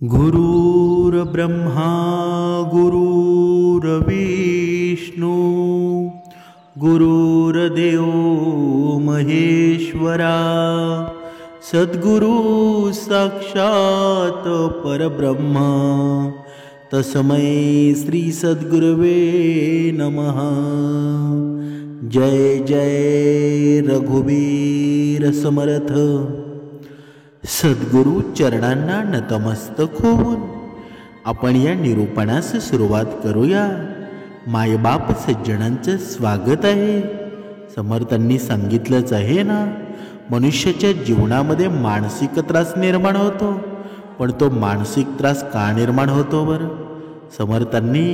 गुरुर्ब्रह्मा गुरुर्विष्णू गुरुर्देव महेश्वरा सद्गुरु साक्षात परब्रह्मा तस्मै श्री सद्गुरवे नमः। जय जय रघुवीर समर्थ। सद्गुरु चरणांना नतमस्तक होऊन आपण या निरूपणास सुरुवात करूया। मायबाप सज्जनांचं स्वागत आहे। समर्थांनी सांगितलंच आहे ना, मनुष्याच्या जीवनामध्ये मानसिक त्रास निर्माण होतो, पण तो मानसिक त्रास का निर्माण होतो बरं? समर्थांनी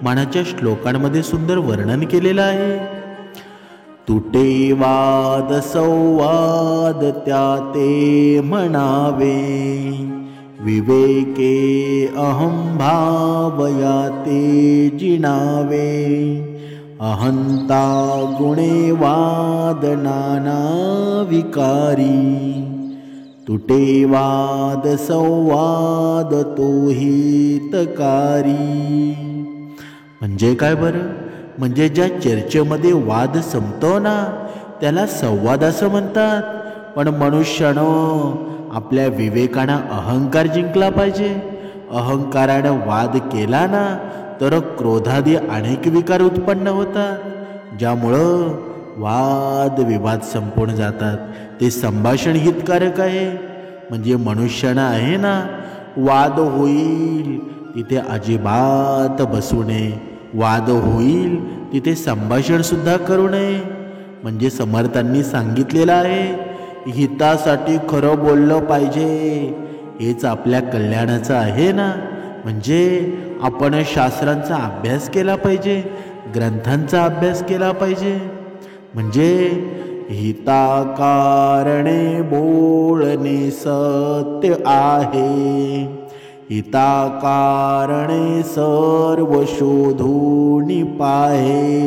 मानाच्या श्लोकांमध्ये सुंदर वर्णन केलेलं आहे। तुटे वाद संवाद त्याते म्हणावे, विवेके अहं भावयाते जिणावे, अहंता गुणे वाद नाना विकारी, तुटे वाद संवाद तोही तकारी। म्हणजे काय बरं? म्हणजे ज्या चर्चेमध्ये वाद संपतो ना, त्याला संवाद असं म्हणतात। पण मनुष्यानं आपल्या विवेकानं अहंकार जिंकला पाहिजे। अहंकारानं वाद केला ना, तर क्रोधादी अनेक विकार उत्पन्न होतात, ज्यामुळं वाद विवाद संपून जातात। ते संभाषण हितकारक आहे। म्हणजे मनुष्यानं आहे ना, वाद होईल तिथे अजिबात बसू नये, वाद होईल तिथे संभाषण सुद्धा करू नये। म्हणजे समर्थांनी सांगितलेलं आहे, हितासाठी खरं बोललं पाहिजे, हेच आपल्या कल्याणाचं आहे ना। म्हणजे आपण शास्त्रांचा अभ्यास केला पाहिजे, ग्रंथांचा अभ्यास केला पाहिजे। म्हणजे हिताकारणे बोलणे सत्य आहे, हिताकारणे सर्व शोधून पाहे,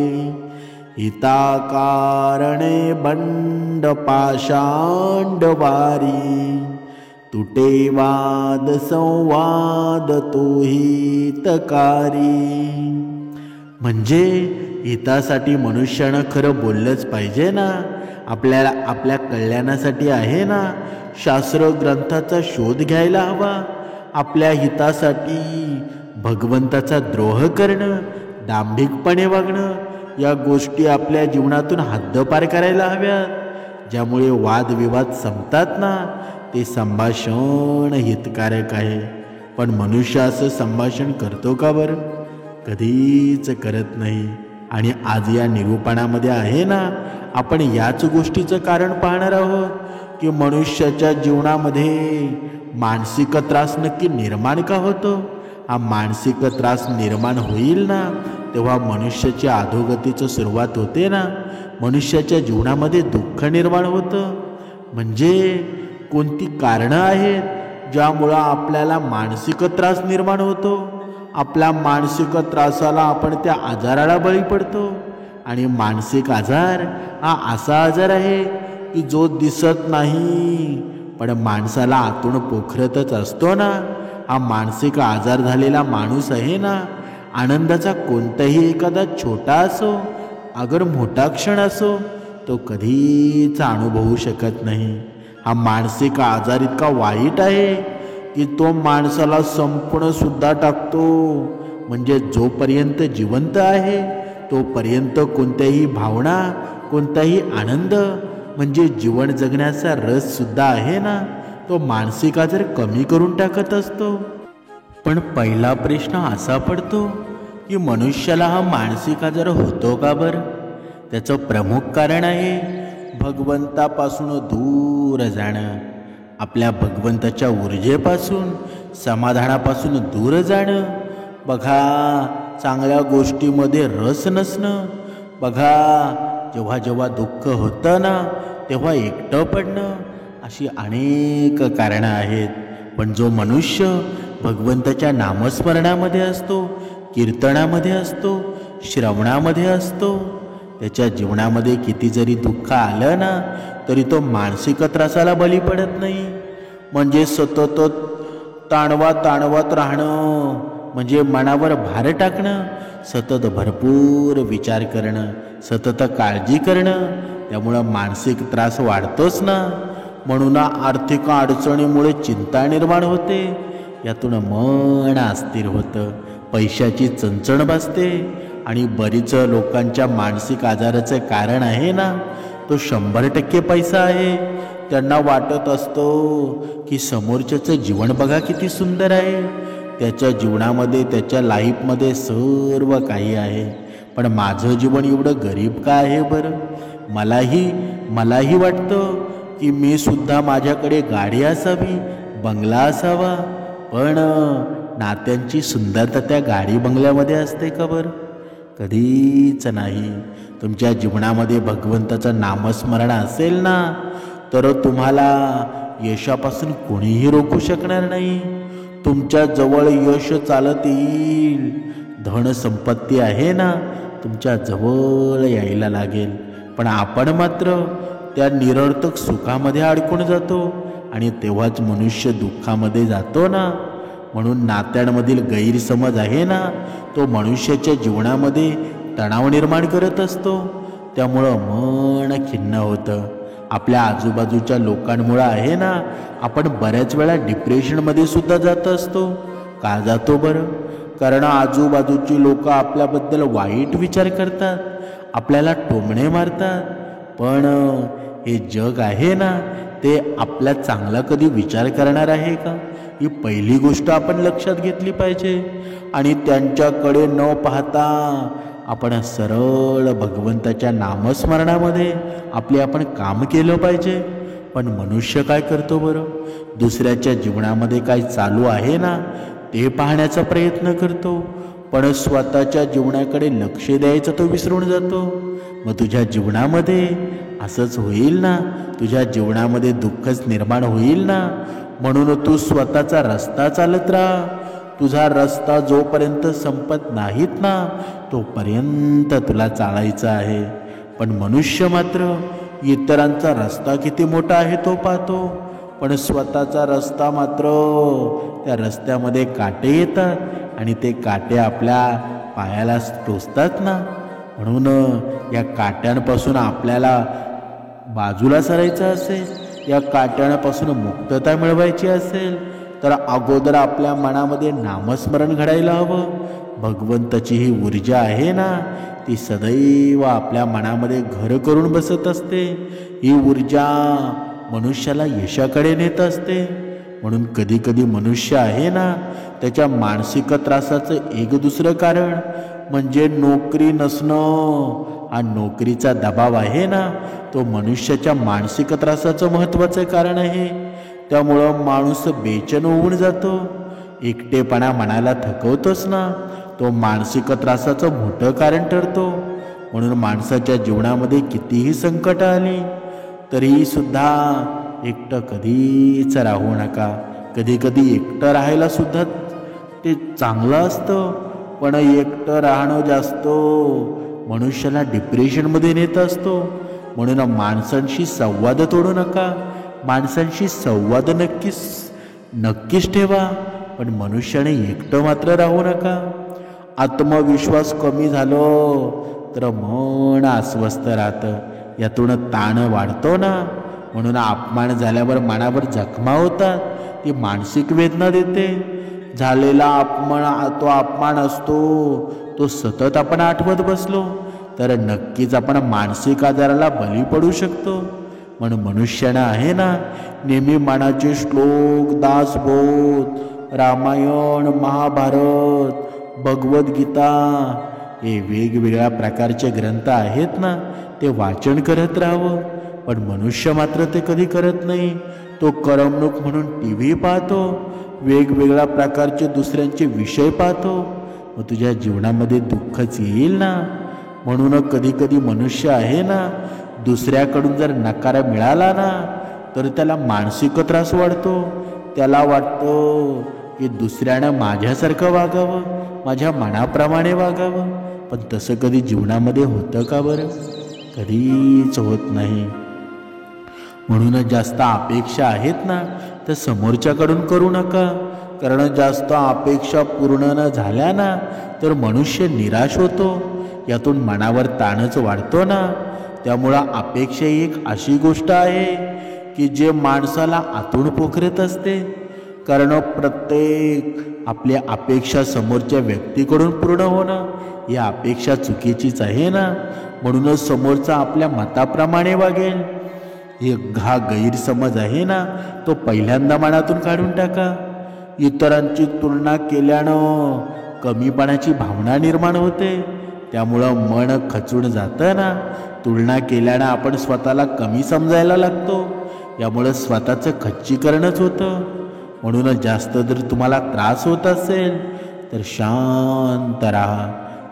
हिताकारणे बंड पाषांड वारी, तुटे वाद संवाद तोही तकारी। म्हणजे हितासाठी मनुष्यानं खरं बोललंच पाहिजे ना, आपल्याला आपल्या कल्याणासाठी आहे ना। शास्त्र ग्रंथाचा शोध घ्यायला हवा। आपल्या हितासाठी भगवंताचा द्रोह करणं, दांभिकपणे वागणं, या गोष्टी आपल्या जीवनातून हद्दपार करायला हव्यात। ज्यामुळे वादविवाद संपतात ना, ते संभाषण हितकारक आहे। पण मनुष्य असं संभाषण करतो का बरं? कधीच करत नाही। आणि आज या निरूपणामध्ये आहे ना, आपण याच गोष्टीचं कारण पाहणार आहोत की मनुष्याच्या जीवनामध्ये मानसिक त्रास नक्की निर्माण का होतो। हा मानसिक त्रास निर्माण होईल ना, तेव्हा मनुष्याची अधोगतीची सुरुवात होते ना, मनुष्याच्या जीवनामध्ये दुःख निर्माण होतं। म्हणजे कोणती कारणं आहेत ज्यामुळं आपल्याला मानसिक त्रास निर्माण होतो? आपल्या मानसिक त्रासाला आपण त्या आजाराला बळी पडतो। आणि मानसिक आजार हा असा आजार आहे की जो दिसत नाही, पण माणसाला आतून पोखरतच असतो ना। हा मानसिक आजार झालेला माणूस आहे ना, आनंदाचा कोणताही एखादा छोटा असो अगर मोठा क्षण असो, तो कधीच अनुभवू शकत नाही। हा मानसिक आजार इतका वाईट आहे की तो माणसाला संपूर्ण सुद्धा टाकतो। म्हणजे जोपर्यंत जिवंत आहे तोपर्यंत कोणत्याही भावना, कोणताही आनंद, म्हणजे जीवन जगण्याचा रस सुद्धा आहे ना, तो मानसिक आजार कमी करून टाकत असतो। पण पहिला प्रश्न असा पडतो की मनुष्याला हा मानसिक आजार होतो का बरं? त्याचं प्रमुख कारण आहे भगवंतापासून दूर जाणं, आपल्या भगवंताच्या ऊर्जेपासून, समाधानापासून दूर जाणं। बघा, चांगल्या गोष्टीमध्ये रस नसणं। बघा, जेव्हा जेव्हा दुःख होतं ना, तेव्हा एकटं पडणं, अशी अनेक कारणं आहेत। पण जो मनुष्य भगवंताच्या नामस्मरणामध्ये असतो, कीर्तनामध्ये असतो, श्रवणामध्ये असतो, त्याच्या जीवनामध्ये किती जरी दुःख आलं ना, तरी तो मानसिक त्रासाला बळी पडत नाही। म्हणजे सतत ताणवत राहणं म्हणजे मनावर भार टाकणं, सतत भरपूर विचार करणं, सतत काळजी करणं, त्यामुळं मानसिक त्रास वाढतोच ना. म्हणून आर्थिक अडचणीमुळे चिंता निर्माण होते, यातून मन अस्थिर होतं, पैशाची चणचण बसते आणि बरीच लोकांच्या मानसिक आजाराचं कारण आहे ना, तो 100% पैसा आहे. त्यांना वाटत असतो की समोरच्याचं जीवन बघा किती सुंदर आहे, त्याच्या जीवनामध्ये त्याच्या लाईफमध्ये सर्व काही आहे, पण माझं जीवन एवढं गरीब का आहे बरं. मलाही वाटतं की मी सुद्धा माझ्याकडे गाडी असावी, बंगला असावा, पण नात्यांची सुंदरता त्या गाडी बंगल्यामध्ये असते का बरं? कधीच नाही. तुमच्या जीवनामध्ये भगवंताचं नामस्मरण असेल ना, तर तुम्हाला यशापासून कोणीही रोखू शकणार नाही. तुमच्या जवळ यश चालत येईल. धन संपत्ती आहे ना, तुमच्या जवळ यायला लागेल, पण आपण मात्र त्या निरर्थक सुखामध्ये अडकून जातो आणि तेव्हाच मनुष्य दुःखामध्ये जातो ना. म्हणून नात्यांमधील गैरसमज आहे ना, तो मनुष्याच्या जीवनामध्ये तणाव निर्माण करत असतो. त्यामुळं मन खिन्न होतं. आपल्या आजूबाजूच्या लोकांमुळं आहे ना, आपण बऱ्याच वेळा डिप्रेशनमध्ये सुद्धा जात असतो. का जातो बरं? कारण आजूबाजूची लोक आपल्याबद्दल वाईट विचार करतात, आपल्याला टोमणे मारतात. पण हे जग आहे ना, ते आपल्या चांगला कधी विचार करणार आहे का, ही पहिली गोष्ट आपण लक्षात घेतली पाहिजे. आणि त्यांच्याकडे न पाहता आपण सरळ भगवंताच्या नामस्मरणामध्ये आपण काम केलं पाहिजे. पण मनुष्य काय करतो बरं? दुसऱ्याच्या जीवनामध्ये काय चालू आहे ना, ते पाहण्याचा प्रयत्न करतो, पण स्वतःच्या जीवनाकडे लक्ष द्यायचं तो विसरून जातो. मग तुझ्या जीवनामध्ये असंच होईल ना, तुझ्या जीवनामध्ये दुःखच निर्माण होईल ना. म्हणून तू स्वतःचा रस्ता चालत राहा. तुझा रस्ता जोपर्यंत संपत नाहीत ना, तोपर्यंत तुला चालायचं आहे. पण मनुष्य मात्र इतरांचा रस्ता किती मोठा आहे तो पाहतो, पण स्वतःचा रस्ता मात्र त्या रस्त्यामध्ये काटे येतात आणि ते काटे आपल्या पायाला टोचतात ना. म्हणून या काट्यांपासून आपल्याला बाजूला सरायचं असेल, या काट्यांपासून मुक्तता मिळवायची असेल, तर अगोदर आपल्या मनामध्ये नामस्मरण घडायला हवं. भगवंताची ही ऊर्जा आहे ना, ती सदैव आपल्या मनामध्ये घर करून बसत असते. ही ऊर्जा मनुष्याला यशाकडे नेत असते. म्हणून कधी कधी मनुष्य आहे ना, त्याच्या मानसिक त्रासाचं एक दुसरं कारण म्हणजे नोकरी नसणं. हा नोकरीचा दबाव आहे ना, तो मनुष्याच्या मानसिक त्रासाचं महत्त्वाचं कारण आहे. त्यामुळं माणूस बेचैन होऊन जातो. एकटेपणा मनाला थकवतोच ना, तो मानसिक त्रासाचं मोठं कारण ठरतो. म्हणून माणसाच्या जीवनामध्ये कितीही संकट आली तरीही सुद्धा एकटं कधीच राहू नका. कधी कधी एकटं राहायला सुद्धा ते चांगलं असतं, पण एकटं राहणं जास्त मनुष्याला डिप्रेशनमध्ये नेत असतो. म्हणून माणसांशी संवाद तोडू नका. माणसांशी संवाद नक्कीच ठेवा, पण मनुष्याने एकटं मात्र राहू नका. आत्मविश्वास कमी झालो तर मन अस्वस्थ राहतं, यातून ताण वाढतो ना. म्हणून अपमान झाल्यावर मनावर जखमा होतात, ती मानसिक वेदना देते. झालेला अपमान असतो, तो सतत आपण आठवत बसलो तर नक्कीच आपण मानसिक आजाराला बळी पडू शकतो. म्हणून मनुष्यानं आहे ना, नेहमी मनाचे श्लोक, दासबोध, रामायण, महाभारत, भगवद्गीता हे वेगवेगळ्या प्रकारचे ग्रंथ आहेत ना, ते वाचन करत राहावं. पण मनुष्य मात्र ते कधी करत नाही. तो करमणूक म्हणून TV पाहतो, वेगवेगळ्या प्रकारचे दुसऱ्यांचे विषय पाहतो. मग तुझ्या जीवनामध्ये दुःखच येईल ना. म्हणून कधी कधी मनुष्य आहे ना, दुसऱ्याकडून जर नकार मिळाला ना, तर त्याला मानसिक त्रास वाढतो. त्याला वाटतं की दुसऱ्यानं माझ्यासारखं वागावं, माझ्या मनाप्रमाणे वागावं. पण तसं कधी जीवनामध्ये होतं का बरं? कधीच होत नाही. म्हणूनच जास्त अपेक्षा आहेत ना, तर समोरच्याकडून करू नका. कारण जास्त अपेक्षा पूर्ण न झाल्या ना तर मनुष्य निराश होतो, यातून मनावर ताणच वाढतो ना. त्यामुळं अपेक्षा ही एक अशी गोष्ट आहे की जे माणसाला आतून पोखरत असते. कारण प्रत्येक आपल्या अपेक्षा समोरच्या व्यक्तीकडून पूर्ण होणं ही अपेक्षा चुकीचीच आहे ना. म्हणूनच समोरचा आपल्या मताप्रमाणे वागेल हा गैरसमज आहे ना, तो पहिल्यांदा मनातून काढून टाका. इतरांची तुलना केल्यानं कमीपणाची भावना निर्माण होते, त्यामुळं मन खचून जातं ना. तुलना केल्यानं आपण स्वतःला कमी समजायला लागतो, यामुळं स्वतःचं खच्चीकरणच होतं. म्हणून जास्त जर तुम्हाला त्रास होत असेल तर शांत राहा,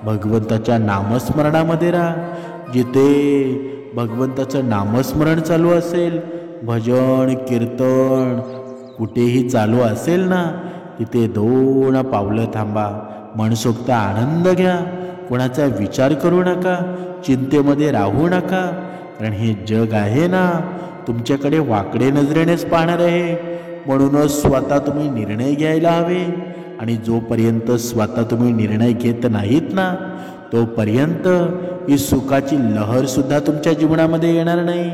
भगवंताच्या नामस्मरणामध्ये राहा. जिथे भगवंताचं नामस्मरण चालू असेल, भजन कीर्तन कुठेही चालू असेल ना, तिथे 2 पावलं थांबा, मनसोक्त आनंद घ्या. कोणाचा विचार करू नका, चिंतेमध्ये राहू नका. कारण हे जग आहे ना तुमच्याकडे वाकडे नजरेनेच पाहणार आहे. म्हणूनच स्वतः तुम्ही निर्णय घ्यायला हवे. आणि जोपर्यंत स्वतः तुम्ही निर्णय घेत नाहीत ना तोपर्यंत ही सुखाची लहरसुद्धा तुमच्या जीवनामध्ये येणार नाही.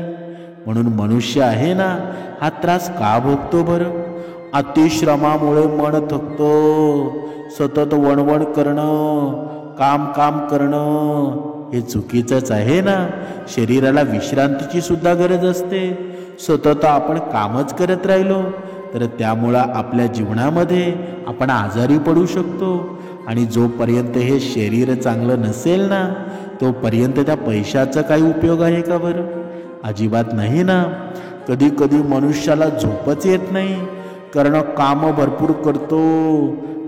म्हणून मनुष्य आहे ना हा त्रास का भोगतो बरं? अतिश्रमामुळे मन थकतो. सतत वणवण करणं, काम करणं हे चुकीचंच आहे ना. शरीराला विश्रांतीची सुद्धा गरज असते. सतत आपण कामच करत राहिलो तर त्यामुळं आपल्या जीवनामध्ये आपण आजारी पडू शकतो. आणि जोपर्यंत हे शरीर चांगलं नसेल ना तोपर्यंत त्या पैशाचा काही उपयोग आहे का बरं? अजिबात नाही ना. कधी कधी मनुष्याला झोपच येत नाही, कारण काम भरपूर करतो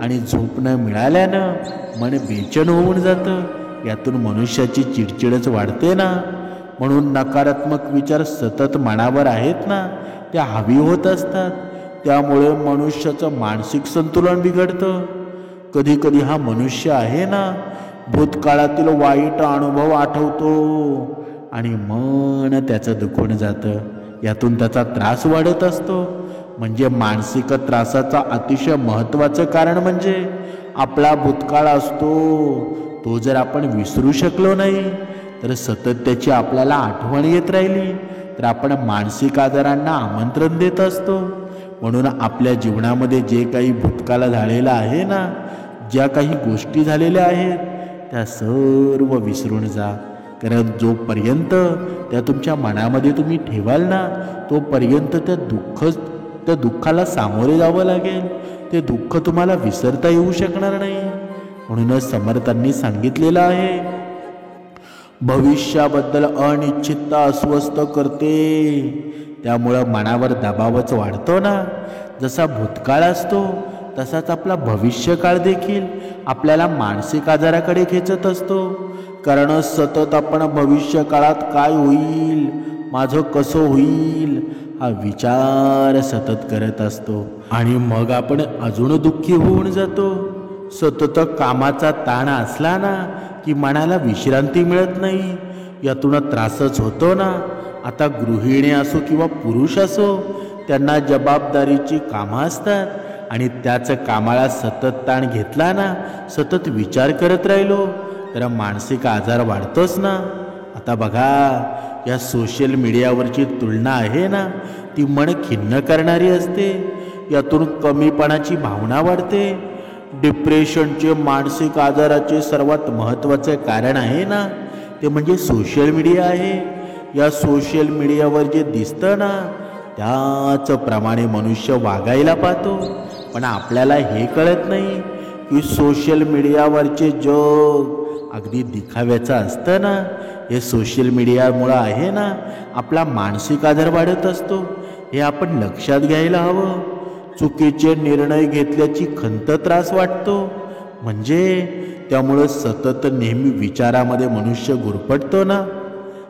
आणि झोप न मिळाल्यानं मन बेचैन होऊन जातं. यातून मनुष्याची चिडचिडच वाढते ना. म्हणून नकारात्मक विचार सतत मनावर आहेत ना, ते हावी होत असतात. त्यामुळे मनुष्याचं मानसिक संतुलन बिघडतं. कधी कधी हा मनुष्य आहे ना भूतकाळातील वाईट अनुभव आठवतो आणि मन त्याचं दुखून जातं. यातून त्याचा त्रास वाढत असतो. म्हणजे मानसिक त्रासाचा अतिशय महत्त्वाचं कारण म्हणजे आपला भूतकाळ असतो. तो जर आपण विसरू शकलो नाही तर सतत त्याची आपल्याला आठवण येत राहिली तर आपण मानसिक आजारांना आमंत्रण देत असतो. म्हणून आपल्या जीवनामध्ये जे काही भूतकाळ झालेलं आहे ना, ज्या काही गोष्टी झालेल्या आहेत त्या सर्व विसरून जा. कारण जोपर्यंत त्या तुमच्या मनामध्ये तुम्ही ठेवाल ना तोपर्यंत त्या दुःखाला सामोरे जावं लागेल. ते दुःख तुम्हाला विसरता येऊ शकणार नाही. म्हणूनच समर्थांनी सांगितलेलं आहे, भविष्याबद्दल अनिश्चितता अस्वस्थ करते. त्यामुळं मनावर दबावच वाढतो ना. जसा भूतकाळ असतो तसाच आपला भविष्यकाळ देखील आपल्याला मानसिक आजाराकडे खेचत असतो. कारण सतत आपण भविष्य काळात काय होईल, माझं कसं होईल हा विचार सतत करत असतो आणि मग आपण अजून दुःखी होऊन जातो. सतत कामाचा ताण असला ना की मनाला विश्रांती मिळत नाही. यातून त्रासच होतो ना. आता गृहिणी असो किंवा पुरुष असो, त्यांना जबाबदारीची कामं असतात आणि त्याच कामाला सतत ताण घेतला ना, सतत विचार करत राहिलो तर मानसिक आजार वाढतोच ना. आता बघा, या सोशल मीडियावरची तुलना आहे ना ती मन खिन्न करणारी असते. यातून कमीपणाची भावना वाढते. डिप्रेशनचे, मानसिक आजाराचे सर्वात महत्त्वाचे कारण आहे ना ते म्हणजे सोशल मीडिया आहे. या सोशल मीडियावर जे दिसतं ना त्याचप्रमाणे मनुष्य वागायला पाहतो. पण आपल्याला हे कळत नाही की सोशल मीडियावरचे जग अगदी दिखाव्याचं असतं ना. हे सोशल मीडियामुळं आहे ना आपला मानसिक आजार वाढत असतो. हे आपण लक्षात घ्यायला हवं. चुकीचे निर्णय घेतल्याची खंत त्रास वाटतो. म्हणजे त्यामुळं सतत नेहमी विचारामध्ये मनुष्य गुरफटतो ना.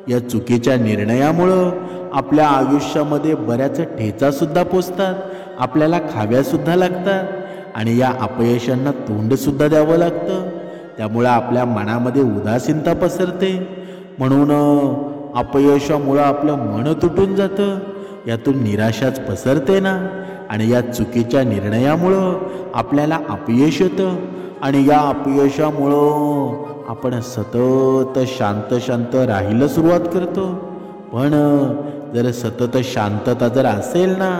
या चुकीच्या निर्णयामुळं आपल्या आयुष्यामध्ये बऱ्याच ठेचासुद्धा पोचतात, आपल्याला खाव्यासुद्धा लागतात आणि या अपयशांना तोंडसुद्धा द्यावं लागतं. त्यामुळं आपल्या मनामध्ये उदासीनता पसरते. म्हणून अपयशामुळं आपलं मन तुटून जातं. यातून निराशाच पसरते ना. आणि या चुकीच्या निर्णयामुळं आपल्याला अपयश येतं आणि या अपयशामुळं आपण सतत शांत राहायला सुरुवात करतो. पण जर सतत शांतता जर असेल ना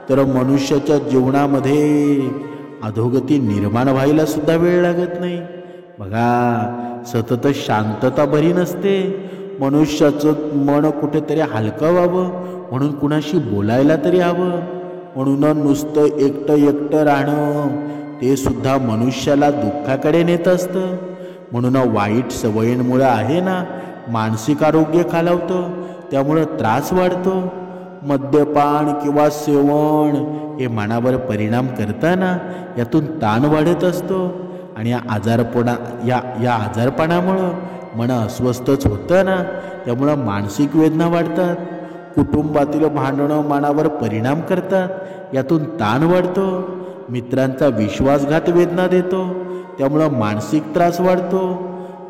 तर मनुष्याच्या जीवनामध्ये अधोगती निर्माण व्हायला सुद्धा वेळ लागत नाही. बघा, सतत शांतता बरी नसते. मनुष्याचं मन कुठेतरी हलकं व्हावं म्हणून कुणाशी बोलायला तरी हवं. म्हणून नुसतं एकटं राहणं ते सुद्धा मनुष्याला दुःखाकडे नेत असतं. म्हणून वाईट सवयींमुळे आहे ना मानसिक आरोग्य खालावतं, त्यामुळं त्रास वाढतो. मद्यपान किंवा सेवन हे मनावर परिणाम करताना यातून ताण वाढत असतो आणि या आजारपणामुळं मन अस्वस्थच होतं ना, त्यामुळं मानसिक वेदना वाढतात. कुटुंबातील भांडणं मनावर परिणाम करतात, यातून ताण वाढतो. मित्रांचा विश्वासघात वेदना देतो, त्यामुळं मानसिक त्रास वाढतो.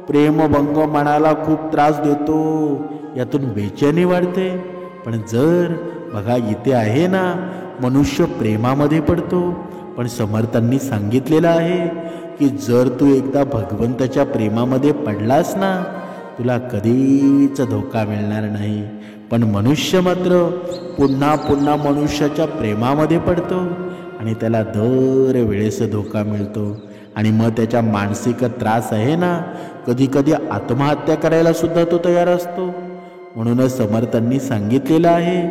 प्रेमभंग मनाला खूप त्रास देतो, यातून बेचैनी वाढते. पण जर बघा इथे आहे ना मनुष्य प्रेमामध्ये पडतो, पण समर्थांनी सांगितलेलं आहे की जर तू एकदा भगवंताच्या प्रेमामध्ये पडलास ना तुला कधीच धोका मिळणार नाही. पण मनुष्य मात्र पुन्हा मनुष्याच्या प्रेमामध्ये पडतो आणि त्याला दर वेळेस धोका मिळतो आणि मग त्याच्या मानसिक त्रास आहे ना कधी आत्महत्या करायला सुद्धा तो तयार असतो. म्हणूनच समर्थांनी सांगितलेलं आहे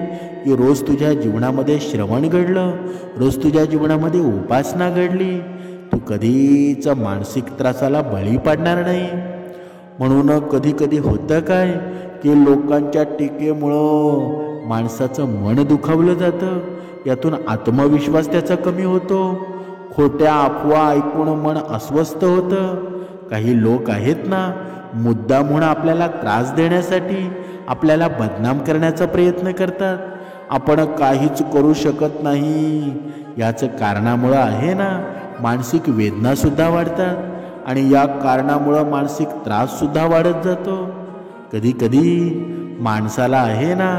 की रोज तुझ्या जीवनामध्ये श्रवण घडलं, रोज तुझ्या जीवनामध्ये उपासना घडली, तू कधीच मानसिक त्रासाला बळी पडणार नाही. म्हणून कधी होतं काय की लोकांच्या टीकेमुळं माणसाचं मन दुखावलं जातं, यातून आत्मविश्वास त्याचा कमी होतो. खोट्या अफवा ऐकून मन अस्वस्थ होतं. काही लोक आहेत ना मुद्दामहून आपल्याला त्रास देण्यासाठी आपल्याला बदनाम करण्याचा प्रयत्न करतात. आपण काहीच करू शकत नाही याचं कारणामुळं आहे ना मानसिक वेदना सुद्धा वाढतात आणि या कारणामुळं मानसिक त्रास सुद्धा वाढत जातो. कधी माणसाला आहे ना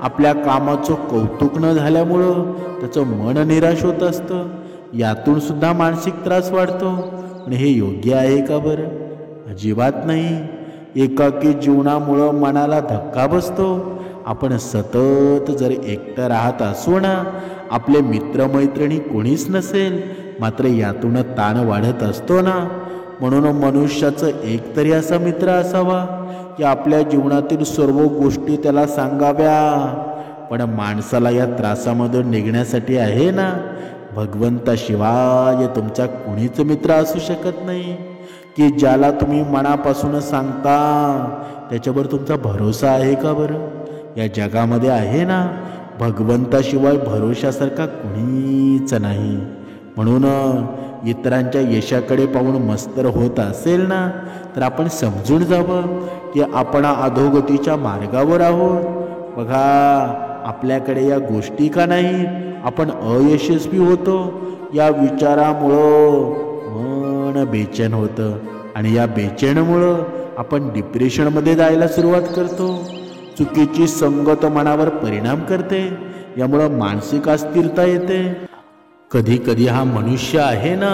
आपल्या कामाचं कौतुक न झाल्यामुळं त्याचं मन निराश होत असतं, यातून सुद्धा मानसिक त्रास वाढतो. आणि हे योग्य आहे का बरं? अजिबात नाही. एकाकी जीवनामुळं मनाला धक्का बसतो. आपण सतत जर एकटं राहत असू ना, आपले मित्रमैत्रिणी कोणीच नसेल, मात्र यातून ताण वाढत असतो ना. म्हणून मनुष्याचं एकतरी असा मित्र असावा की आपल्या जीवनातील सर्व गोष्टी त्याला सांगाव्या. पण माणसाला या त्रासामधून निघण्यासाठी आहे ना भगवंताशिवाय तुमचा कोणीच मित्र असू शकत नाही की ज्याला तुम्ही मनापासून सांगता. त्याच्यावर तुमचा भरोसा आहे का बरं? या जगामध्ये आहे ना भगवंताशिवाय भरोशासारखा कोणीच नाही. म्हणून इतरांच्या यशाकडे पाहून मस्तर होत असेल ना तर आपण समजून जावं की आपण अधोगतीच्या मार्गावर आहोत. बघा, आपल्याकडे या गोष्टी का नाहीत, आपण अयशस्वी होतो. या विचारामुळं मन बेचैन होतं आणि या बेचैनीमुळं आपण डिप्रेशनमध्ये जायला सुरुवात करतो. चुकीची संगत मनावर परिणाम करते, यामुळं मानसिक अस्थिरता येते. कधी हा मनुष्य आहे ना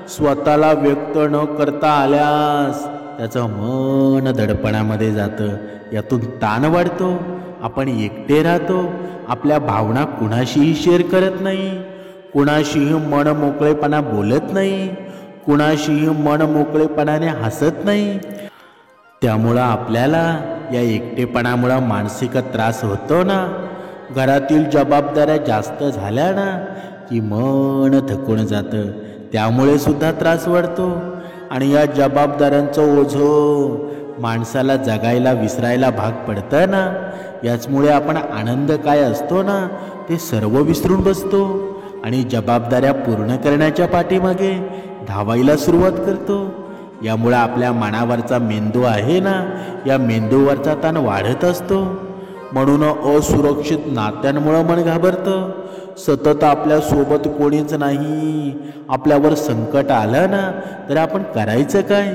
स्वतःला व्यक्त न करता आल्यास त्याचं मन दडपणामध्ये जातं, यातून ताण वाढतो. आपण एकटे राहतो, आपल्या भावना कुणाशीही शेअर करत नाही, कुणाशीही मन मोकळेपणा बोलत नाही, कुणाशीही मन मोकळेपणाने हसत नाही. त्यामुळं आपल्याला या एकटेपणामुळं मानसिक त्रास होतो ना. घरातील जबाबदाऱ्या जास्त झाल्या ना की मन थकून जातं, त्यामुळे सुद्धा त्रास वाढतो. आणि या जबाबदाऱ्यांचं ओझं माणसाला जगायला विसरायला भाग पडतं ना. याचमुळे आपण आनंद काय असतो ना ते सर्व विसरून बसतो आणि जबाबदाऱ्या पूर्ण करण्याच्या पाठीमागे धावायला सुरुवात करतो. यामुळे आपल्या मनावरचा मेंदू आहे ना, या मेंदूवरचा ताण वाढत असतो. म्हणून असुरक्षित नात्यांमुळं मन घाबरतं. सतत आपल्यासोबत कोणीच नाही, आपल्यावर संकट आलं ना तर आपण करायचं काय?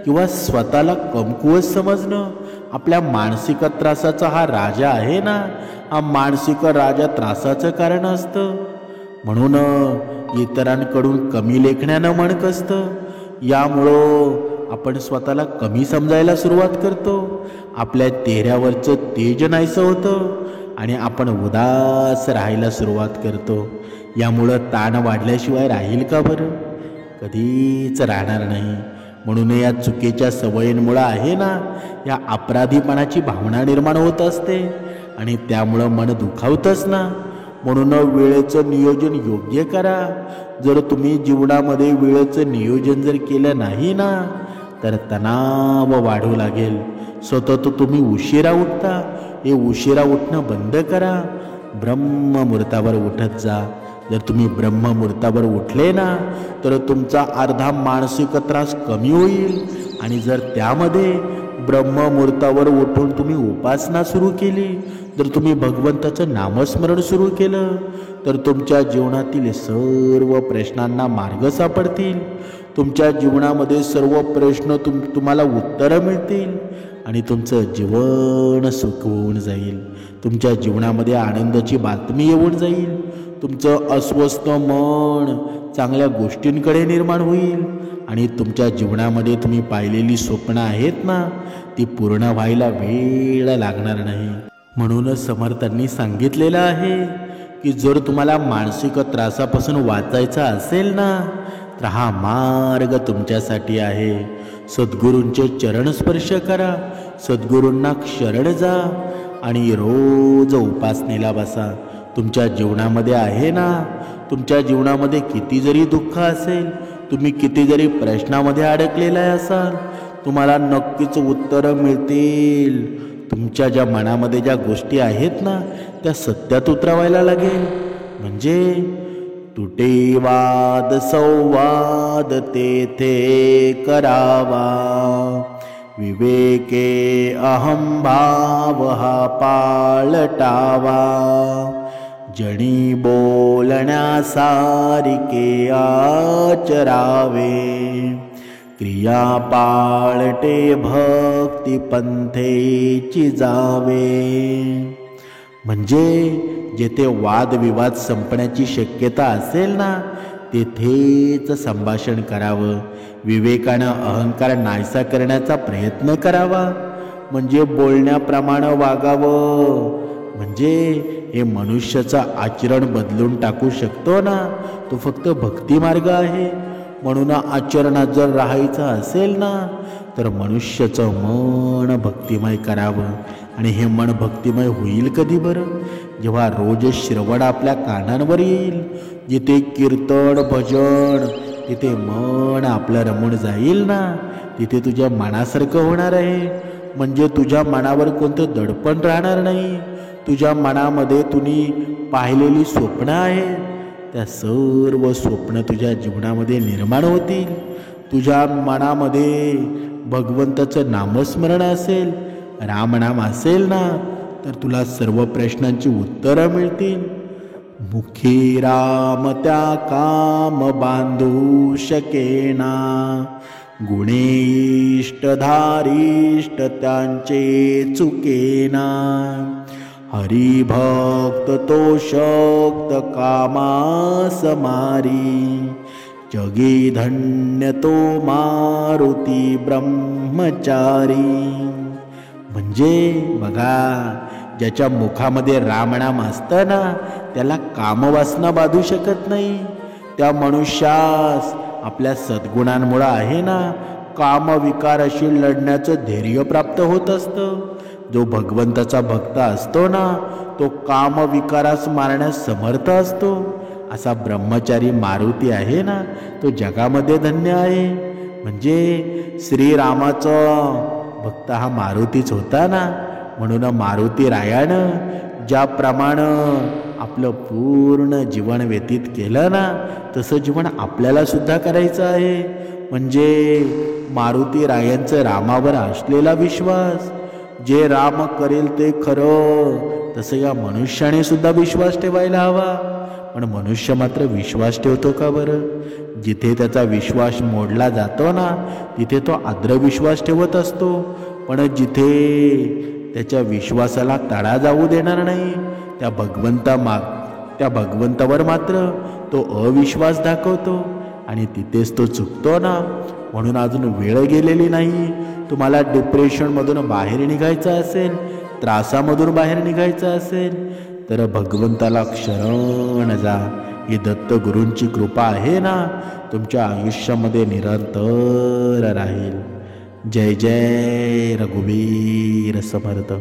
किंवा स्वतःला कमकुवत समजणं आपल्या मानसिक त्रासाचा हा राजा आहे ना, हा मानसिक राजा त्रासाचं कारण असतं. म्हणून इतरांकडून कमी लेखण्यानं मन कसतं. यामुळं आपण स्वतःला कमी समजायला सुरुवात करतो. आपल्या चेहऱ्यावरचं तेज नाहीसं होतं आणि आपण उदास राहायला सुरुवात करतो. यामुळं ताण वाढल्याशिवाय राहील का बरं? कधीच राहणार नाही. म्हणून या चुकीच्या सवयींमुळं आहे ना, या अपराधीपणाची भावना निर्माण होत असते आणि त्यामुळं मन दुखावतंच ना. म्हणून वेळेचं नियोजन योग्य करा. जर तुम्ही जीवनामध्ये वेळेचं नियोजन जर केलं नाही ना, तर तणाव वाढू लागेल. सतत तुम्ही उशिरा उठता. हे उशिरा उठणं बंद करा. ब्रह्ममुहूर्तावर उठत जा. जर तुम्ही ब्रह्ममुहूर्तावर उठले ना, तर तुमचा अर्धा मानसिक त्रास कमी होईल. आणि जर त्यामध्ये ब्रह्ममुहूर्तावर उठून तुम्ही उपासना सुरू केली, जर तुम्ही भगवंताचं नामस्मरण सुरू केलं, तर तुमच्या जीवनातील सर्व प्रश्नांना मार्ग सापडतील. तुमच्या जीवनामध्ये सर्व प्रश्न तुम्हाला उत्तरं मिळतील आणि तुमचं जीवन सुख होऊन जाईल. तुमच्या जीवनामध्ये आनंदाची बातमी येऊन जाईल. तुमचं अस्वस्थ मन चांगल्या गोष्टींकडे निर्माण होईल आणि तुमच्या जीवनामध्ये तुम्ही पाहिलेली स्वप्न आहेत ना, ती पूर्ण व्हायला वेळ लागणार नाही. म्हणूनच समर्थांनी सांगितलेलं आहे की जर तुम्हाला मानसिक त्रासापासून वाचायचं असेल ना, तर हा मार्ग तुमच्यासाठी आहे. सद्गुरूंचे चरण स्पर्श करा. सद्गुरूंना शरण जा आणि रोज उपासनेला बसा. तुमच्या जीवनामध्ये आहे ना, तुमच्या जीवनामध्ये किती जरी दुःख असेल, तुम्ही किती जरी प्रश्नामध्ये अडकलेला असाल, तुम्हाला नक्कीच उत्तरं मिळतील. तुमच्या ज्या मनामध्ये ज्या गोष्टी आहेत ना, त्या सत्यात उतरवायला लागेल. म्हणजे तुटे वाद संवाद तेथे करावा. विवेके अहंभाव हा पाळटावा. जणी बोलण्यासारिके आचरावे. क्रिया पाळटे भक्ती पंथेची जावे. म्हणजे जेथे वादविवाद संपण्याची शक्यता असेल ना, तेथेच संभाषण करावं. विवेकानं अहंकार नाहीसा करण्याचा प्रयत्न करावा. म्हणजे बोलण्याप्रमाणे वागावं. म्हणजे हे मनुष्याचं आचरण बदलून टाकू शकतो ना, तो फक्त भक्तिमार्ग आहे. म्हणून आचरणात जर राहायचं असेल ना, तर मनुष्याचं मन भक्तिमय करावं. आणि हे मन भक्तिमय होईल कधी बरं? जेव्हा रोज श्रवण आपल्या कानांवर येईल. जिथे कीर्तन भजन, तिथे मन आपलं रमून जाईल ना, तिथे तुझ्या मनासारखं होणार आहे. म्हणजे तुझ्या मनावर कोणतं दडपण राहणार नाही. तुझ्या मनामध्ये तुम्ही पाहिलेली स्वप्न आहेत, त्या सर्व स्वप्न तुझ्या जीवनामध्ये निर्माण होतील. तुझ्या मनामध्ये भगवंताचं नामस्मरण असेल, रामनाम असेल ना, तर तुला सर्व प्रश्नांची उत्तरं मिळतील. मुखी राम त्या काम बांधू शकेना. गुणे इष्ट धारिष्ट त्यांचे चुकेना. हरिभक्त तो शक्त कामास मारी. जगी धन्य तो मारुती ब्रह्मचारी. म्हणजे बघा, ज्याच्या मुखामध्ये रामनाम असतं ना, त्याला कामवासना बाधू शकत नाही. त्या मनुष्यास आपल्या सद्गुणांमुळे आहे ना, कामविकाराशी लढण्याचं धैर्य प्राप्त होत असतं. जो भगवंताचा भक्त असतो ना, तो कामविकारास मारण्यास समर्थ असतो. असा ब्रह्मचारी मारुती आहे ना, तो जगामध्ये धन्य आहे. म्हणजे श्रीरामाचा भक्त हा मारुतीच होता ना. म्हणून मारुती रायानं ज्याप्रमाणे आपलं पूर्ण जीवन व्यतीत केलं ना, तसं जीवन आपल्याला सुद्धा करायचं आहे. म्हणजे मारुती रायांचं रामावर असलेला विश्वास, जे राम करेल ते खरं, तसं या मनुष्याने सुद्धा विश्वास ठेवायला हवा. पण मनुष्य मात्र विश्वास ठेवतो का बरं? जिथे त्याचा विश्वास मोडला जातो ना, तिथे तो आद्रविश्वास ठेवत असतो. पण जिथे त्याच्या विश्वासाला तडा जाऊ देणार नाही, त्या त्या भगवंतावर मात्र तो अविश्वास दाखवतो आणि तिथेच तो चुकतो ना. म्हणून अजून वेळ गेलेली नाही. तुम्हाला डिप्रेशनमधून बाहेर निघायचं असेल, त्रासामधून बाहेर निघायचं असेल तर भगवंताला शरण जा. ही दत्तगुरूंची कृपा आहे ना, तुमच्या आयुष्यामध्ये निरंतर राहील. जय जय रघुवीर समर्थ.